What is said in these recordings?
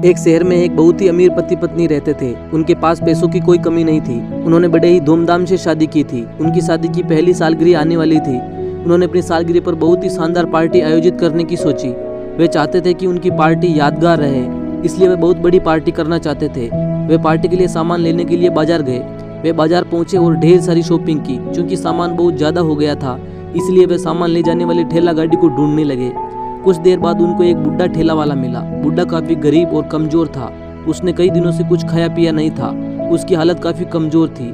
एक शहर में एक बहुत ही अमीर पति पत्नी रहते थे। उनके पास पैसों की कोई कमी नहीं थी। उन्होंने बड़े ही धूमधाम से शादी की थी। उनकी शादी की पहली सालगिरह आने वाली थी। उन्होंने अपनी सालगिरह पर बहुत ही शानदार पार्टी आयोजित करने की सोची। वे चाहते थे कि उनकी पार्टी यादगार रहे, इसलिए वे बहुत बड़ी पार्टी करना चाहते थे। वे पार्टी के लिए सामान लेने के लिए बाजार गए। वे बाजार पहुंचे और ढेर सारी शॉपिंग की। क्योंकि सामान बहुत ज्यादा हो गया था, इसलिए वे सामान ले जाने वाली ठेला गाड़ी को ढूंढने लगे। कुछ देर बाद उनको एक बुढ़ा ठेला वाला मिला। बुढ़ा काफी गरीब और कमजोर था। उसने कई दिनों से कुछ खाया पिया नहीं था। उसकी हालत काफी कमजोर थी।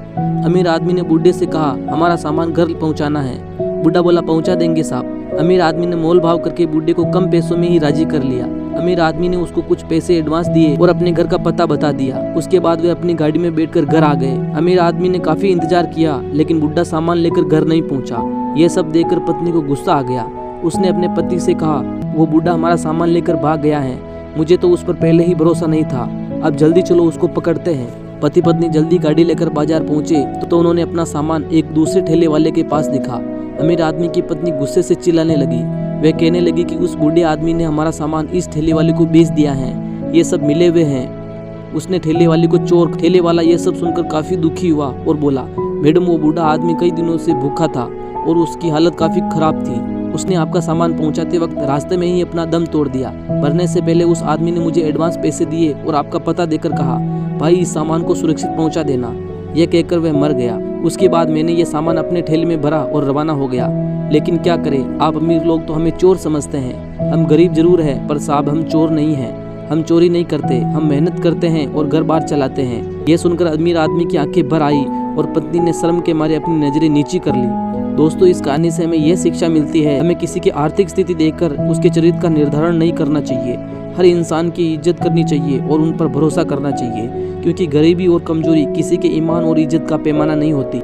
अमीर आदमी ने बुढ़े से कहा, हमारा सामान घर पहुंचाना है। बुढ़ा बोला, पहुंचा देंगे साहब। अमीर आदमी ने मोल भाव करके बुढ़े को कम पैसों में ही राजी कर लिया। अमीर आदमी ने उसको कुछ पैसे एडवांस दिए और अपने घर का पता बता दिया। उसके बाद वे अपनी गाड़ी में बैठकर घर आ गए। अमीर आदमी ने काफी इंतजार किया, लेकिन बुढ़ा सामान लेकर घर नहीं पहुंचा। यह सब देखकर पत्नी को गुस्सा आ गया। उसने अपने पति से कहा, वो बुढ़ा हमारा सामान लेकर भाग गया है। मुझे तो उस पर पहले ही भरोसा नहीं था। अब जल्दी चलो, उसको पकड़ते हैं। पति पत्नी जल्दी गाड़ी लेकर बाजार पहुंचे तो उन्होंने अपना सामान एक दूसरे ठेले वाले के पास दिखा। अमीर आदमी की पत्नी गुस्से से चिल्लाने लगी। वह कहने लगी कि उस बूढ़े आदमी ने हमारा सामान इस ठेले वाले को बेच दिया है। ये सब मिले हुए हैं। उसने ठेले वाले को चोर। ठेले वाला यह सब सुनकर काफी दुखी हुआ और बोला, मैडम, वो बूढ़ा आदमी कई दिनों से भूखा था और उसकी हालत काफी खराब थी। उसने आपका सामान पहुंचाते वक्त रास्ते में ही अपना दम तोड़ दिया। मरने से पहले उस आदमी ने मुझे एडवांस पैसे दिए और आपका पता देकर कहा, भाई इस सामान को सुरक्षित पहुंचा देना। यह कहकर वह मर गया। उसके बाद मैंने ये सामान अपने ठेले में भरा और रवाना हो गया। लेकिन क्या करें, आप अमीर लोग तो हमें चोर समझते हैं। हम गरीब जरूर हैं, पर साहब हम चोर नहीं हैं। हम चोरी नहीं करते, हम मेहनत करते हैं और घर बार चलाते हैं। यह सुनकर अमीर आदमी की आंखें भर आई और पत्नी ने शर्म के मारे अपनी नजरें नीची कर ली। दोस्तों, इस कहानी से हमें यह शिक्षा मिलती है, हमें किसी की आर्थिक स्थिति देखकर उसके चरित्र का निर्धारण नहीं करना चाहिए। हर इंसान की इज्जत करनी चाहिए और उन पर भरोसा करना चाहिए, क्योंकि गरीबी और कमजोरी किसी के ईमान और इज्जत का पैमाना नहीं होती।